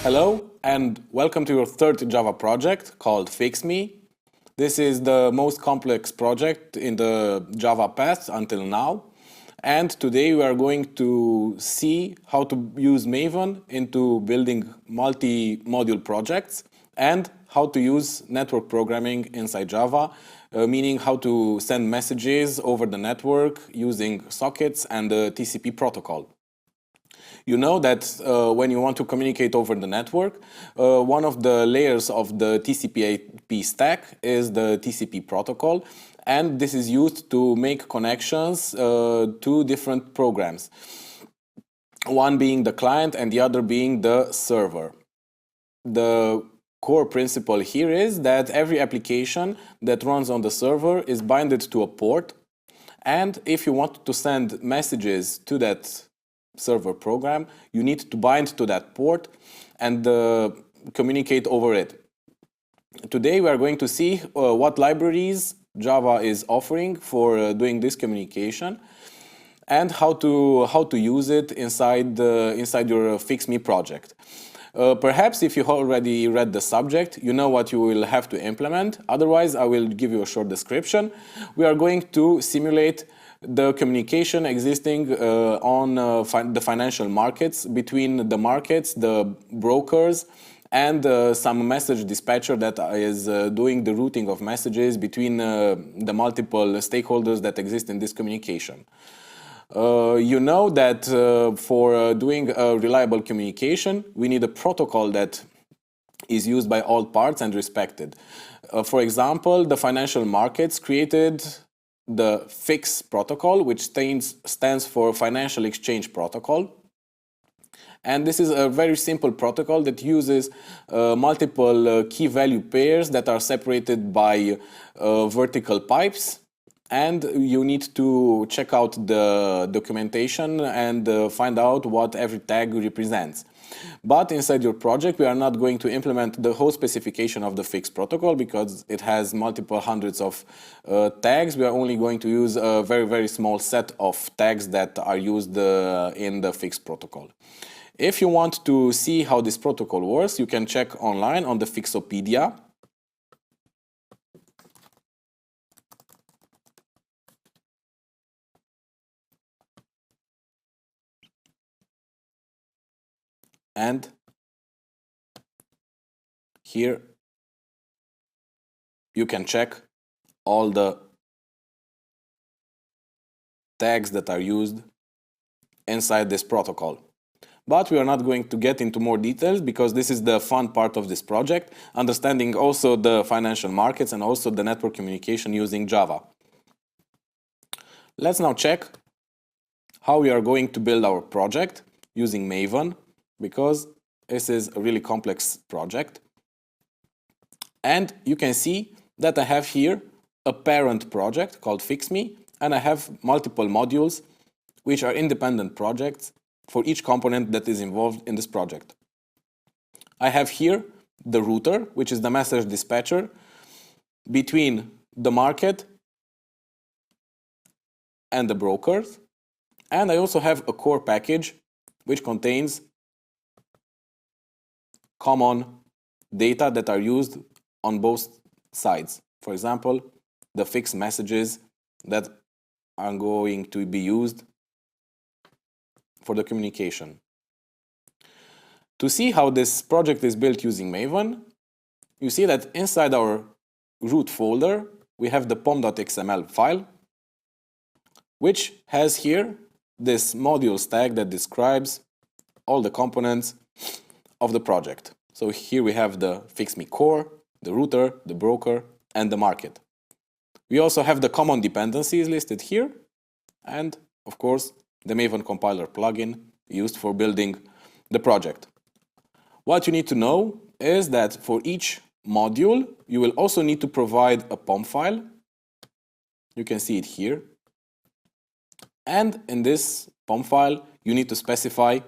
Hello and welcome to your third Java project called FixMe. This is the most complex project in the Java past until now. And today we are going to see how to use Maven into building multi-module projects and how to use network programming inside Java, meaning how to send messages over the network using sockets and the TCP protocol. You know that when you want to communicate over the network, one of the layers of the TCP/IP stack is the TCP protocol, and this is used to make connections to different programs. One being the client and the other being the server. The core principle here is that every application that runs on the server is binded to a port, and if you want to send messages to that server program, you need to bind to that port and communicate over it. Today we are going to see what libraries Java is offering for doing this communication and how to use it inside your FixMe project. Perhaps if you already read the subject, you know what you will have to implement. Otherwise, I will give you a short description. We are going to simulate the communication existing on the financial markets, between the markets, the brokers, and some message dispatcher that is doing the routing of messages between the multiple stakeholders that exist in this communication. You know that for doing a reliable communication, we need a protocol that is used by all parts and respected. For example, the financial markets created the FIX protocol, which stands for Financial Exchange Protocol. And this is a very simple protocol that uses multiple key value pairs that are separated by vertical pipes. And you need to check out the documentation and find out what every tag represents. But inside your project, we are not going to implement the whole specification of the FIX protocol because it has multiple hundreds of tags. We are only going to use a very, very small set of tags that are used in the FIX protocol. If you want to see how this protocol works, you can check online on the Fixopedia. And here you can check all the tags that are used inside this protocol. But we are not going to get into more details because this is the fun part of this project, understanding also the financial markets and also the network communication using Java. Let's now check how we are going to build our project using Maven, because this is a really complex project. And you can see that I have here a parent project called FixMe, and I have multiple modules which are independent projects for each component that is involved in this project. I have here the router, which is the message dispatcher between the market and the brokers. And I also have a core package which contains common data that are used on both sides. For example, the fixed messages that are going to be used for the communication. To see how this project is built using Maven, you see that inside our root folder, we have the pom.xml file, which has here this modules tag that describes all the components of the project. So here we have the FixMe core, the router, the broker, and the market. We also have the common dependencies listed here, and of course, the Maven compiler plugin used for building the project. What you need to know is that for each module, you will also need to provide a POM file. You can see it here. And in this POM file, you need to specify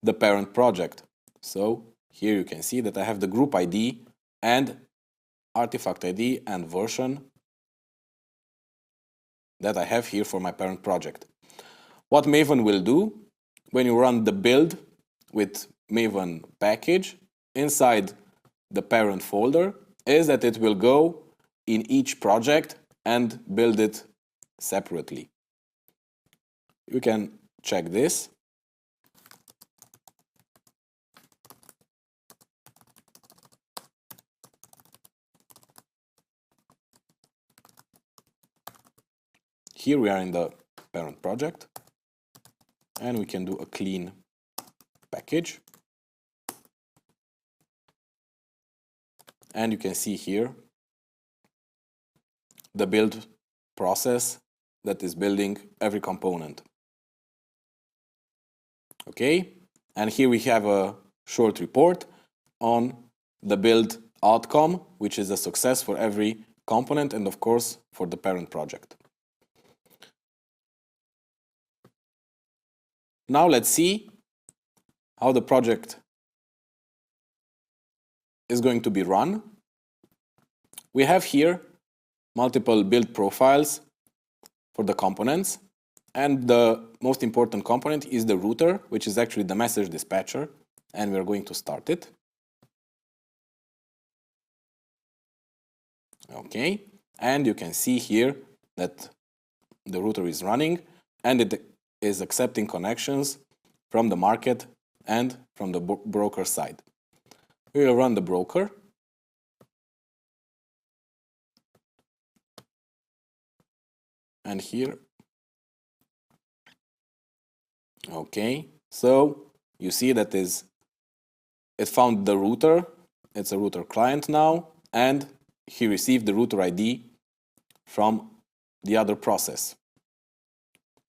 the parent project. So here you can see that I have the group ID and artifact ID and version that I have here for my parent project. What Maven will do when you run the build with Maven package inside the parent folder is that it will go in each project and build it separately. You can check this. Here we are in the parent project, and we can do a clean package. And you can see here the build process that is building every component. Okay, and here we have a short report on the build outcome, which is a success for every component and of course for the parent project. Now let's see how the project is going to be run. We have here multiple build profiles for the components, and the most important component is the router, which is actually the message dispatcher, and we're going to start it. Okay, and you can see here that the router is running and it is accepting connections from the market and from the broker side. We will run the broker. And here, okay, so you see that it found the router. It's a router client now, and he received the router ID from the other process.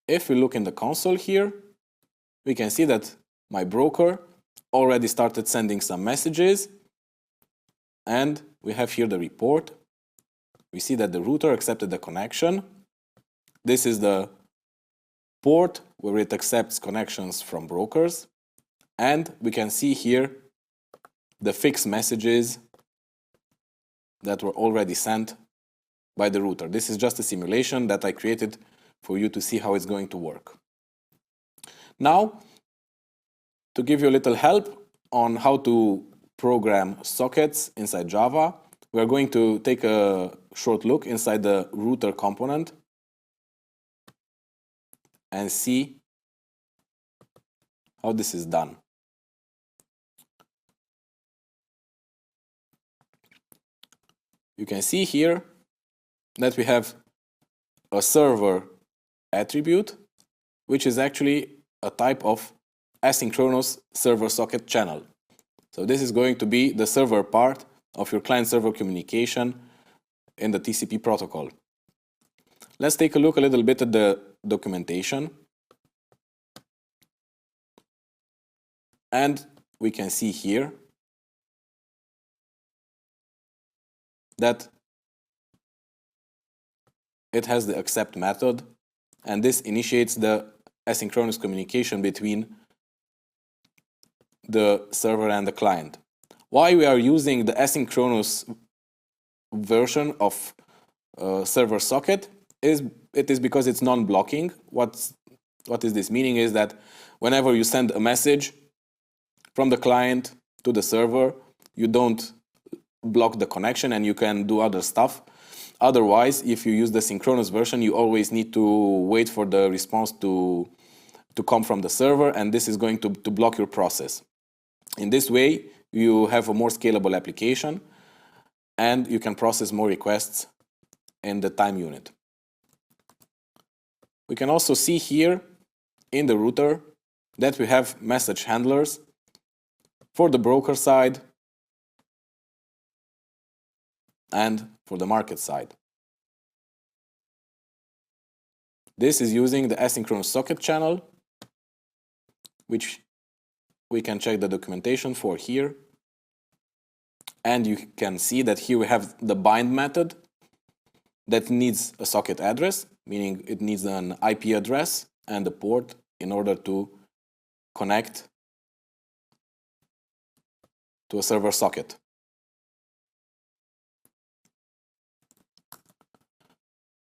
If we look in the console here, we can see that my broker already started sending some messages, and we have here the report. We see that the router accepted the connection. This is the port where it accepts connections from brokers, and we can see here the fixed messages that were already sent by the router. This is just a simulation that I created for you to see how it's going to work. Now, to give you a little help on how to program sockets inside Java, we are going to take a short look inside the router component and see how this is done. You can see here that we have a server attribute, which is actually a type of asynchronous server socket channel. So this is going to be the server part of your client-server communication in the TCP protocol. Let's take a look a little bit at the documentation. And we can see here that it has the accept method, and this initiates the asynchronous communication between the server and the client. Why we are using the asynchronous version of server socket is because it's non-blocking. What is this meaning is that whenever you send a message from the client to the server, you don't block the connection and you can do other stuff. Otherwise, if you use the synchronous version, you always need to wait for the response to come from the server, and this is going to block your process. In this way, you have a more scalable application and you can process more requests in the time unit. We can also see here in the router that we have message handlers for the broker side and for the market side. This is using the asynchronous socket channel, which we can check the documentation for here. And you can see that here we have the bind method that needs a socket address, meaning it needs an IP address and a port in order to connect to a server socket.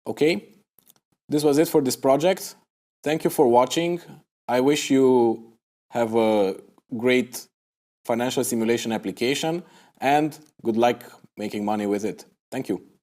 Okay, this was it for this project. Thank you for watching. I wish you have a great financial simulation application, and good luck making money with it. Thank you.